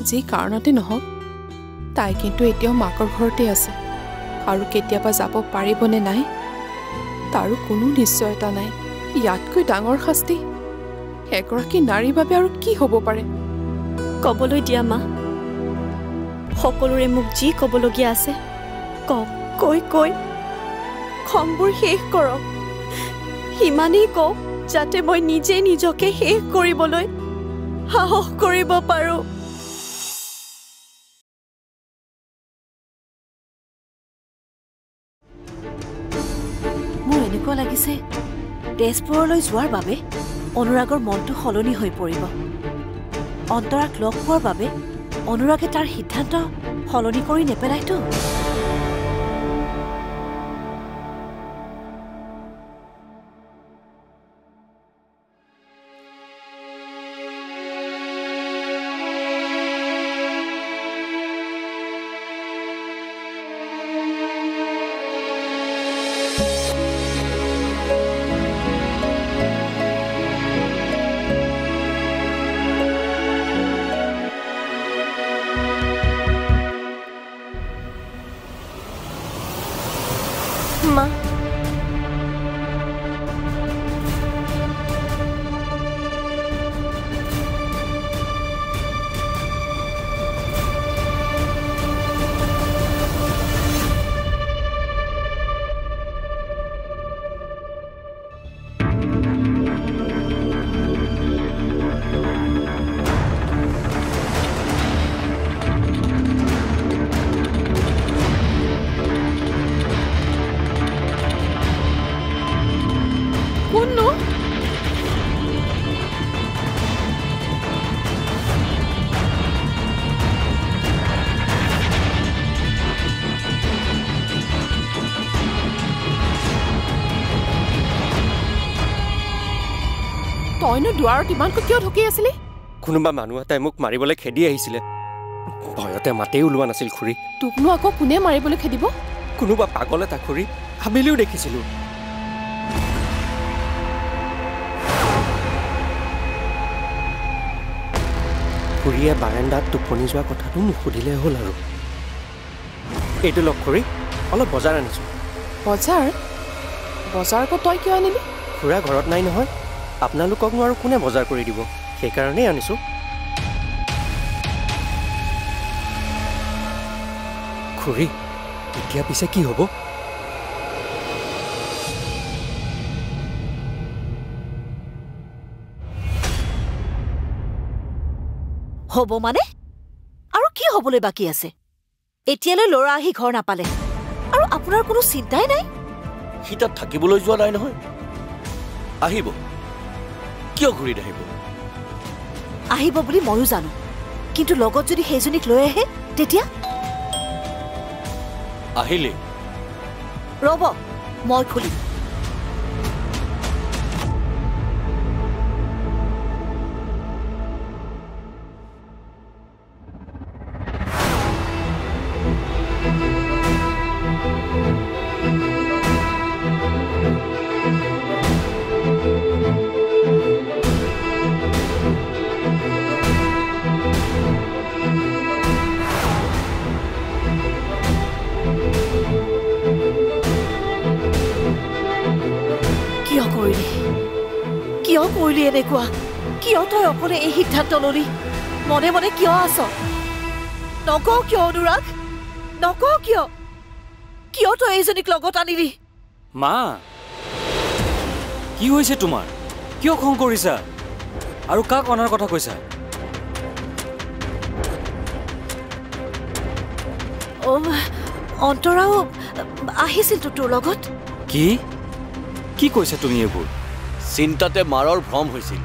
যি কাৰণতে নহওক তাই কিন্তু এতিয়াও মাকৰ ঘৰতে আছে আৰু কেতিয়াবা যাব পাৰিবনে নাই তাৰো কোনো নিশ্চয়তা নাই ইয়াতকৈ ডাঙৰ শাস্তি এগৰাকী নাৰীৰ বাবে আৰু কি হ'ব পাৰে ক'বলৈ দিয়া মা সকলোৰে মোক যি ক'বলগীয়া আছে কওক কৈ কৈ খংবোৰ শেষ কৰক ইমানেই কওক যাতে মই নিজে নিজকে শেষ কৰিবলৈ সাহস কৰিব পাৰোঁ মোৰ এনেকুৱা লাগিছে তেজপুৰলৈ যোৱাৰ বাবে অনুৰাগৰ মনটো সলনি হৈ পৰিব অন্তৰাক লগ পোৱাৰ বাবে অনুৰাগে তাৰ সিদ্ধান্ত সলনি কৰি নেপেলাইতো মা তইনো দুৱাৰত ইমানকৈ কিয় ঢুকি আছিলি কোনোবা মানুহ এটাই মোক মাৰিবলৈ খেদি আহিছিলে ভয়তে মাতেই ওলোৱা নাছিল খুৰী তোকনো আকৌ কোনে মাৰিবলৈ খেদিব কোনোবা পাগল এটা খুৰী আবেলিও দেখিছিলোঁ খুৰীয়ে বাৰাণ্ডাত টোপনি যোৱা কথাটো নুসুধিলে হ'ল আৰু এইটো লগ খুৰী অলপ বজাৰ আনিছোঁ বজাৰ আকৌ তই কিয় আনিলি খুৰা ঘৰত নাই নহয় আপোনালোককনো আৰু কোনে বজাৰ কৰি দিব সেইকাৰণেই আনিছোঁ খুৰী এতিয়া পিছে কি হ'ব হ'ব মানে আৰু কি হ'বলৈ বাকী আছে এতিয়ালৈ ল'ৰা আহি ঘৰ নাপালে আৰু আপোনাৰ কোনো চিন্তাই নাই সি তাত থাকিবলৈ যোৱা নাই নহয় আহিব কিয় ঘূৰি নাহিব আহিব বুলি ময়ো জানো কিন্তু লগত যদি সেইজনীক লৈ আহে তেতিয়া আহিলে ৰ'ব মই খুলিম এনেকুৱা কিয় তই অকলে এই সিদ্ধান্ত ললি মনে মনে কিয় আছ নকওঁ কিয় অনুৰাগ নকওঁ কিয় কিয় তই এইজনীক লগত আনিলি মা কি হৈছে তোমাৰ কিয় খং কৰিছা আৰু কাক অনাৰ কথা কৈছা অন্তৰাও আহিছিল তোৰ লগত কি কি কৈছা তুমি এইবোৰ চিন্তাতে মাৰৰ ভ্ৰম হৈছিল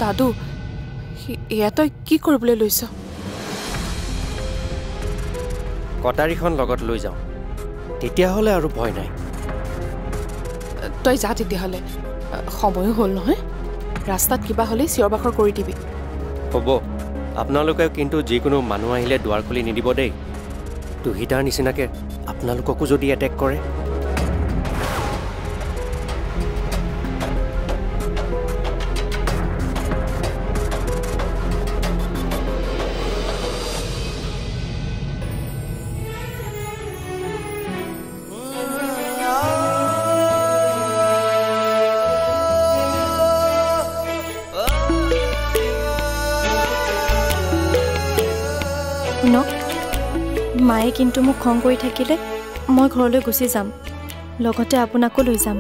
দাদু এয়া তই কি কৰিবলৈ লৈছ কটাৰীখন লগত লৈ যাওঁ তেতিয়াহ'লে আৰু ভয় নাই তই যা তেতিয়াহ'লে সময়ো হ'ল নহয় ৰাস্তাত কিবা হ'লে চিঞৰ বাখৰ কৰি দিবি হ'ব আপোনালোকে কিন্তু যিকোনো মানুহ আহিলে দুৱাৰ খুলি নিদিব দেই তুহিতাৰ নিচিনাকৈ আপোনালোককো যদি এটেক কৰে মায়ে কিন্তু মোক খং কৰি থাকিলে মই ঘৰলৈ গুচি যাম লগতে আপোনাকো লৈ যাম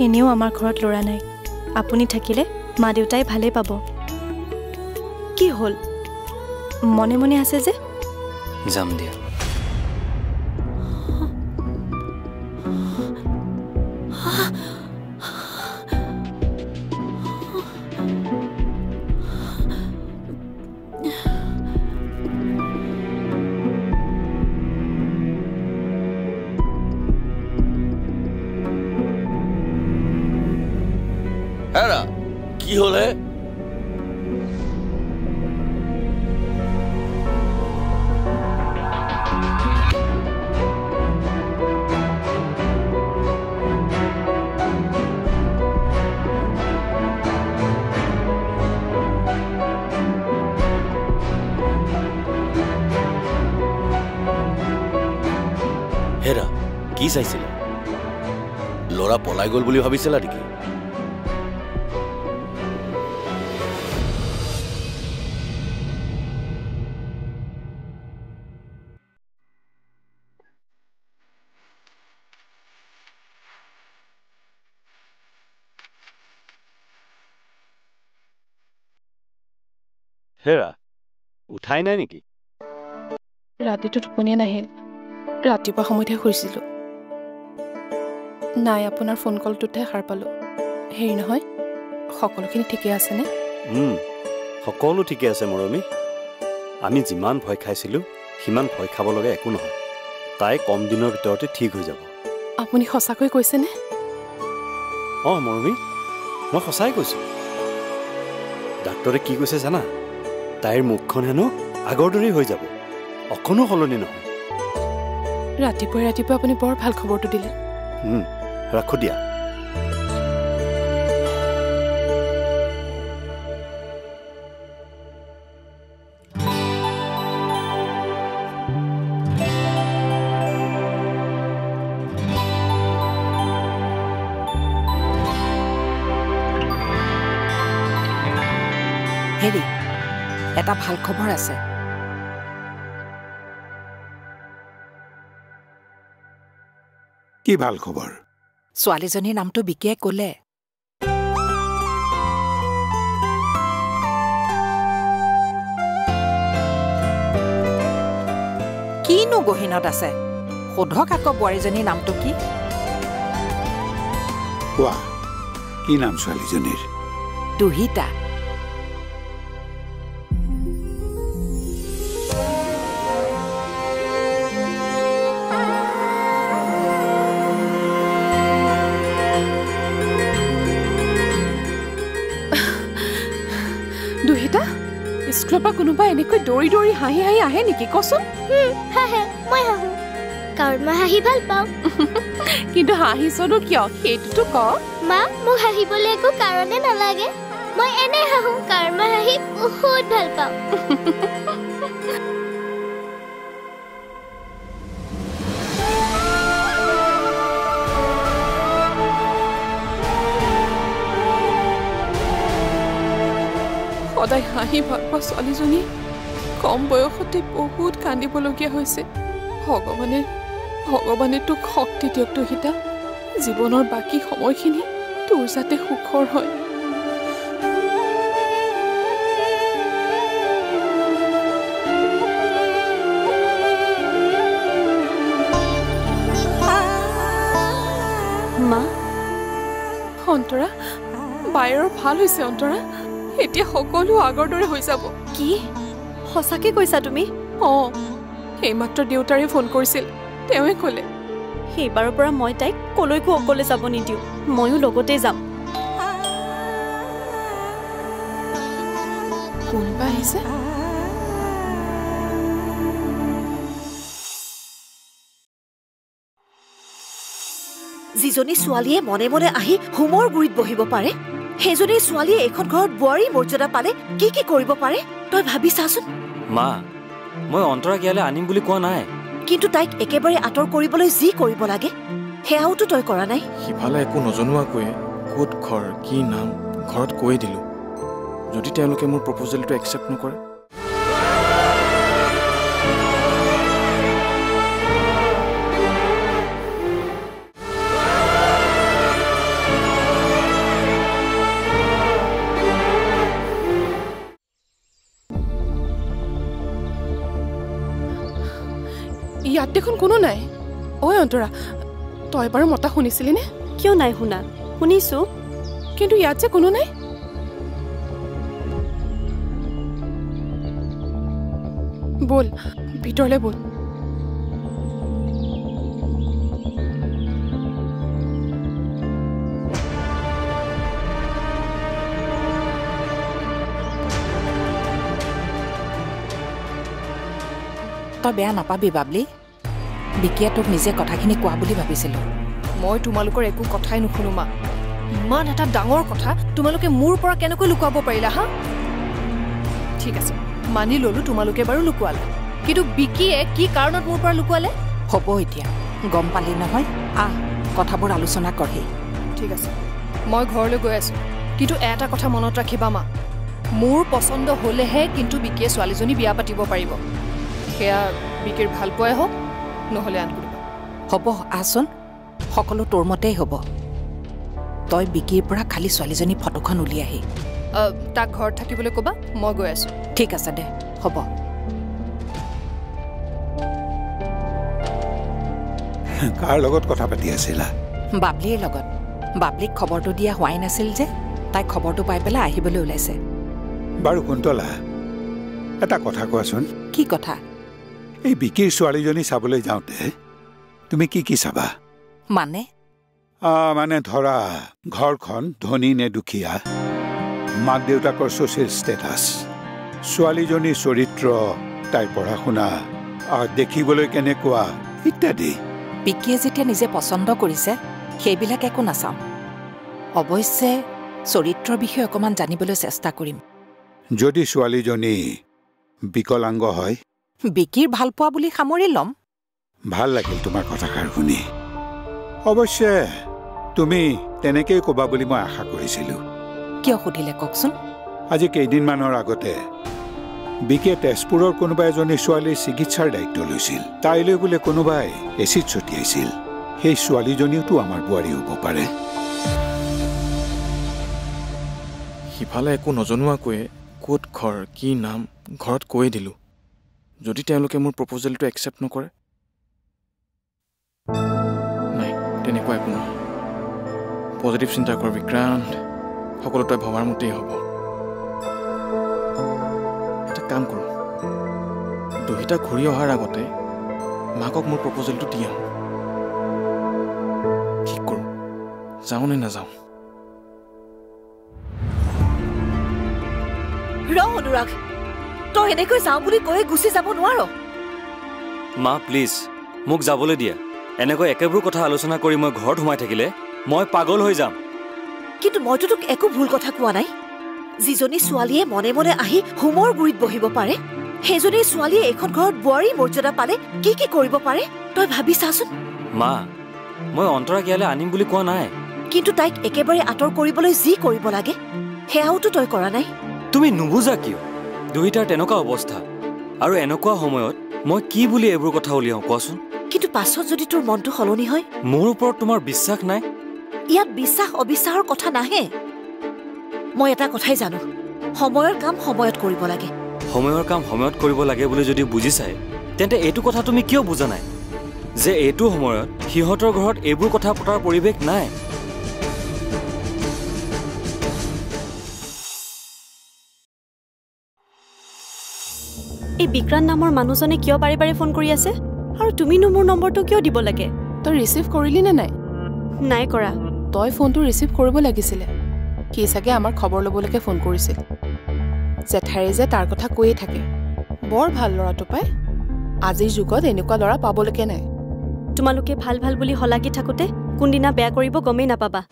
এনেও আমাৰ ঘৰত ল'ৰা নাই আপুনি থাকিলে মা দেউতাই ভালেই পাব কি হ'ল মনে মনে আছে যে যাম দিয়া কি হলে হেৰা কি চাইছিলা ল'ৰা পলাই গ'ল বুলি ভাবিছিলা নেকি হেৰা উঠাই নাই নেকি ৰাতিটো টোপনিয়ে নাহিল ৰাতিপুৱা সময়তহে শুইছিলোঁ নাই আপোনাৰ ফোন কলটোতহে সাৰ পালোঁ হেৰি নহয় সকলোখিনি ঠিকে আছেনে সকলো ঠিকে আছে মৰমী আমি যিমান ভয় খাইছিলোঁ সিমান ভয় খাব লগা একো নহয় তাই কম দিনৰ ভিতৰতে ঠিক হৈ যাব আপুনি সঁচাকৈ কৈছেনে অঁ মৰমী মই সঁচাই কৈছোঁ ডাক্তৰে কি কৈছে জানা তাইৰ মুখখন হেনো আগৰ দৰেই হৈ যাব অকণো সলনি নহয় ৰাতিপুৱাই ৰাতিপুৱা আপুনি বৰ ভাল খবৰটো দিলে ৰাখো দিয়া হেৰি এটা ভাল খবৰ আছে কি ভাল খবৰ ছোৱালীজনীৰ নামটো বিকিয়ে ক'লে কিনো গহীনত আছে সোধক আকৌ বোৱাৰীজনীৰ নামটো কি কোৱা কি নাম ছোৱালীজনীৰ দুহিতা স্কুলৰ পৰা কোনোবা এনেকৈ দৌৰি দৌৰি হাঁহি হাঁহি আহে নেকি কচোন মই হাঁহো কাৰণ মই হাঁহি ভাল পাওঁ কিন্তু হাঁহিছনো কিয় সেইটোতো ক মা মোক হাঁহিবলৈ একো কাৰণে নালাগে মই এনে হাঁহো কাৰণ মই হাঁহি বহুত ভাল পাওঁ সদায় হাঁহি ভাল পোৱা ছোৱালীজনী কম বয়সতে বহুত কান্দিবলগীয়া হৈছে ভগৱানে তোক শক্তি দিয়ক দুহিতা জীৱনৰ বাকী সময়খিনি তোৰ যাতে সুখৰ হয় মা অন্তৰা বায়ৰ ভাল হৈছে অন্তৰা এতিয়া সকলো আগৰ দৰে হৈ যাব কি সঁচাকে কৈছা তুমি অঁ এইমাত্ৰ দেউতাৰে ফোন কৰিছিল তেওঁৱে ক'লে সেইবাৰৰ পৰা মই তাইক কলৈকো অকলে যাব নিদিওঁ ময়ো লগতে যাম কোনবা আহিছে যিজনী ছোৱালীয়ে মনে মনে আহি হোমৰ গুৰিত বহিব পাৰে সেইজনী ছোৱালীয়ে এখন ঘৰত বোৱাৰী মৰ্যাদা পালে কি কি কৰিব পাৰে তই ভাবি চাচোন মা মই অন্তৰাক ইয়ালৈ আনিম বুলি কোৱা নাই কিন্তু তাইক একেবাৰে আঁতৰ কৰিবলৈ যি কৰিব লাগে সেয়াওতো তই কৰা নাই সিফালে একো নজনোৱাকৈ ক'ত ঘৰ কি নাম ঘৰত কৈ দিলো যদি তেওঁলোকে মোৰ প্ৰপ'জেলটো একচেপ্ট নকৰে ইয়াত দেখোন কোনো নাই ঐ অন্তৰা তই বাৰু মতা শুনিছিলি নে কিয় নাই শুনা শুনিছো কিন্তু ইয়াত যে কোনো নাই বল ভিতৰলৈ বল তই বেয়া নাপাবি বাবলি বিকিয়ে তোক নিজে কথাখিনি কোৱা বুলি ভাবিছিলো মই তোমালোকৰ একো কথাই নুশুনো মা ইমান এটা ডাঙৰ কথা তোমালোকে মোৰ পৰা কেনেকৈ লুকুৱাব পাৰিলা হা ঠিক আছে মানি ললো তোমালোকে বাৰু লুকুৱালে কিন্তু বিকিয়ে কি কাৰণত মোৰ পৰা লুকুৱালে হ'ব এতিয়া গম পালি নহয় আহ কথাবোৰ আলোচনা কৰহি ঠিক আছে মই ঘৰলৈ গৈ আছো কিন্তু এটা কথা মনত ৰাখিবা মা মোৰ পছন্দ হ'লেহে কিন্তু বিকিয়ে ছোৱালীজনী বিয়া পাতিব পাৰিব সেয়া বিকিৰ ভাল পোৱাই হওক নহ'লে আন কৰিব হ'ব আহচোন সকলো তোৰ মতেই হ'ব তই বিকিৰ পৰা খালি ছোৱালীজনী ফটোখন উলিয়াহি তাক ঘৰত থাকিবলৈ ক'বা মই গৈ আছো ঠিক আছে দে হ'ব কাৰ লগত কথা পাতি আছিলা বাবলিৰ লগত বাবলিক খবৰটো দিয়া হোৱাই নাছিল যে তাই খবৰটো পাই পেলাই আহিবলৈ ওলাইছে বাৰু কুন্তলা এটা কথা কোৱাচোন কি কথা এই বিকিৰ ছোৱালীজনী চাবলৈ যাওঁতে তুমি কি কি চাবা মানে মানে ধৰা ঘৰখন ধনী নে দুখীয়া মাক দেউতাকৰ ছ'চিয়েল ষ্টেটাছ ছোৱালীজনীৰ চৰিত্ৰ তাইৰ পঢ়া শুনা দেখিবলৈ কেনেকুৱা ইত্যাদি বিকিয়ে যেতিয়া নিজে পচন্দ কৰিছে সেইবিলাক একো নাচাওঁ অৱশ্যে চৰিত্ৰৰ বিষয়ে অকণমান জানিবলৈ চেষ্টা কৰিম যদি ছোৱালীজনী বিকলাংগ হয় বিকিৰ ভাল পোৱা বুলি সামৰি ল'ম ভাল লাগিল তোমাৰ কথাষাৰ শুনি অৱশ্যে তুমি তেনেকেই ক'বা বুলি মই আশা কৰিছিলোঁ কিয় সুধিলে কওকচোন আজি কেইদিনমানৰ আগতে বিকিয়ে তেজপুৰৰ কোনোবা এজনী ছোৱালীৰ চিকিৎসাৰ দায়িত্ব লৈছিল তাইলৈ বোলে কোনোবাই এচিড ছটিয়াইছিল সেই ছোৱালীজনীওতো আমাৰ বোৱাৰী হ'ব পাৰে সিফালে একো নজনোৱাকৈ ক'ত ঘৰ কি নাম ঘৰত কৈ দিলো যদি তেওঁলোকে মোৰ প্ৰপ'জেলটো একচেপ্ট নকৰে নাই তেনেকুৱা একো নহয় পজিটিভ চিন্তা কৰ বিক্ৰান্ত সকলো তই ভবাৰ মতেই হ'ব এটা কাম কৰোঁ দুহিতা ঘূৰি অহাৰ আগতে মাকক মোৰ প্ৰপ'জেলটো দি আহোঁ ঠিক কৰোঁ যাওঁ নে নাযাওঁ অনুৰাগ তই এনেকৈ যাওঁ বুলি কৈ গুচি যাব নোৱাৰ মা প্লিজ মোক যাবলৈ দিয়া এনেকৈ একেবোৰ কথা আলোচনা কৰি মই ঘৰত সোমাই থাকিলে মই পাগল হৈ যাম কিন্তু মইতো তোক একো ভুল কথা কোৱা নাই যিজনী ছোৱালীয়ে মনে মনে আহি হোমৰ গুৰিত বহিব পাৰে সেইজনী ছোৱালীয়ে এখন ঘৰত বোৱাৰী মৰ্যাদা পালে কি কি কৰিব পাৰে তই ভাবি চাচোন মা মই অন্তৰাক ইয়ালৈ আনিম বুলি কোৱা নাই কিন্তু তাইক একেবাৰে আঁতৰ কৰিবলৈ যি কৰিব লাগে সেয়াওতো তই কৰা নাই তুমি নুবুজা কিয় দুইটাৰ তেনেকুৱা অৱস্থা আৰু এনেকুৱা সময়ত মই কি বুলি এইবোৰ কথা উলিয়াওঁ কোৱাচোন কিন্তু পাছত যদি তোৰ মনটো সলনি হয় মোৰ ওপৰত তোমাৰ বিশ্বাস নাই ইয়াত বিশ্বাস অবিশ্বাসৰ কথা নাহে মই এটা কথাই জানো সময়ৰ কাম সময়ত কৰিব লাগে সময়ৰ কাম সময়ত কৰিব লাগে বুলি যদি বুজি চাই তেন্তে এইটো কথা তুমি কিয় বুজা নাই যে এইটো সময়ত সিহঁতৰ ঘৰত এইবোৰ কথা পতাৰ পৰিৱেশ নাই এই বিক্ৰান্ত নামৰ মানুহজনে কিয় বাৰে বাৰে ফোন কৰি আছে আৰু তুমিনো মোৰ নম্বৰটো কিয় দিব লাগে তই ৰিচিভ কৰিলি নে নাই নাই কৰা তই ফোনটো ৰিচিভ কৰিব লাগিছিলে কি চাগে আমাৰ খবৰ ল'বলৈকে ফোন কৰিছিল জেঠাই যে তাৰ কথা কৈয়ে থাকে বৰ ভাল ল'ৰাটো পাই আজিৰ যুগত এনেকুৱা ল'ৰা পাবলৈকে নাই তোমালোকে ভাল ভাল বুলি হলাগি থাকোতে কোনদিনা বেয়া কৰিব গমেই নাপাবা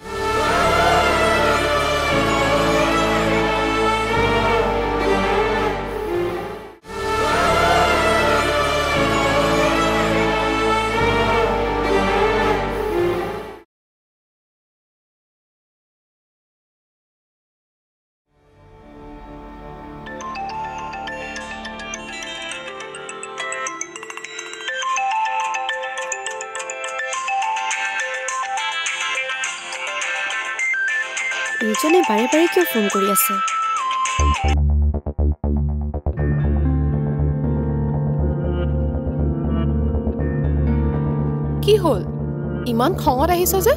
এইজনে বাৰে বাৰে কিয় ফোন কৰি আছে কি হ'ল ইমান খঙত আহিছ যে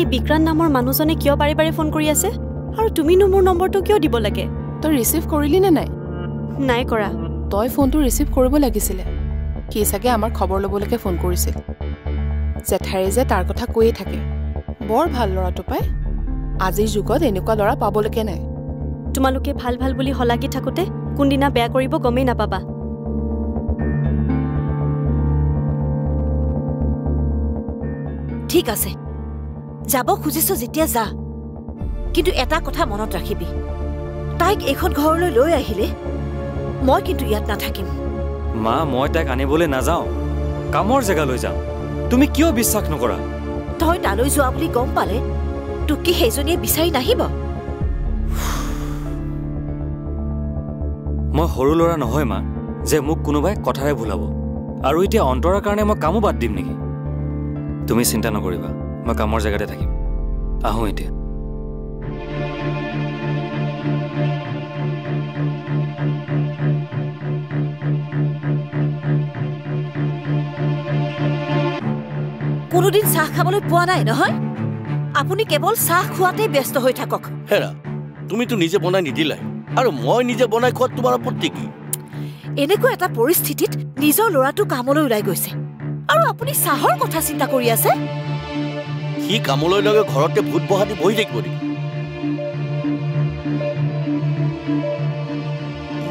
এই বিক্ৰান্ত নামৰ মানুহজনে কিয় বাৰে বাৰে ফোন কৰি আছে আৰু তুমিনো মোৰ নম্বৰটো কিয় দিব লাগে তই ৰিচিভ কৰিলি নে নাই নাই কৰা তই ফোনটো ৰিচিভ কৰিব লাগিছিলে কি চাগে আমাৰ খবৰ ল'বলৈকে ফোন কৰিছিল জেঠাই যে তাৰ কথা কৈয়ে থাকে বৰ ভাল ল'ৰাটো পাই আজিৰ যুগত এনেকুৱা ল'ৰা পাবলৈকে নাই তোমালোকে ভাল ভাল বুলি হলাগি থাকোতে কোনদিনা বেয়া কৰিব গমেই নাপাবা ঠিক আছে যাব খুজিছো যেতিয়া যা কিন্তু এটা কথা মনত ৰাখিবি তাইক এইখন ঘৰলৈ লৈ আহিলে মই কিন্তু ইয়াত নাথাকিম মা মই তাইক আনিবলৈ নাযাওঁ কামৰ জেগালৈ যাওঁ তুমি কিয় বিশ্বাস নকৰা তই তালৈ যোৱা বুলি গম পালে তোক কি সেইজনীয়ে বিচাৰি নাহিব মই সৰু ল'ৰা নহয় মা যে মোক কোনোবাই কথাৰে ভুলাব আৰু এতিয়া অন্তৰৰ কাৰণে মই কামো বাদ দিম নেকি তুমি চিন্তা নকৰিবা মই কামৰ জেগাতে থাকিম আহোঁ এতিয়া কোনোদিন চাহ খাবলৈ পোৱা নাই নহয় আপুনি কেৱল চাহ খোৱাতেই ব্যস্ত হৈ থাকক হেৰা তুমিতো নিজে বনাই নিদিলাই আৰু মই নিজে বনাই খোৱাত তোমাৰ আপত্তি কি এনেকুৱা এটা পৰিস্থিতিত নিজৰ ল'ৰাটো কামলৈ ওলাই গৈছে আৰু আপুনি চাহৰ কথা চিন্তা কৰি আছে সি কামলৈ লগে ঘৰতে ভূত বহা দি বহি থাকিব নেকি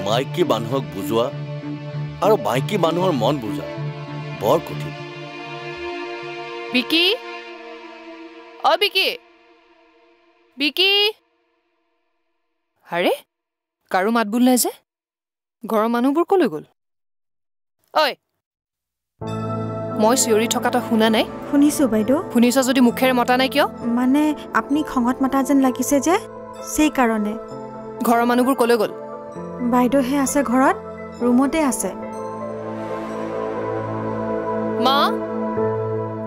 মাইকী মানুহক বুজোৱা আৰু মাইকী মানুহৰ মন বুজা বৰ কঠিন বিকি অ বিকি বিকি আৰে কাৰো মাত বোল নাই যে ঘৰৰ মানুহবোৰ কলৈ গ'ল ঐ মই চিঞৰি থকাটা শুনা নাই শুনিছো বাইদেউ শুনিছ যদি মুখেৰে মতা নাই কিয় মানে আপুনি খঙত মাতা যেন লাগিছে যে সেই কাৰণে ঘৰৰ মানুহবোৰ কলৈ গ'ল বাইদেউহে আছে ঘৰত ৰুমতে আছে মা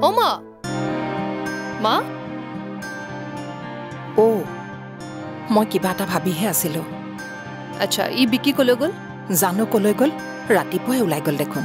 অ মা মা অ মই কিবা এটা ভাবিহে আছিলো আচ্ছা ই বিকি কলৈ গ'ল জানো কলৈ গ'ল ৰাতিপুৱাই ওলাই গ'ল দেখোন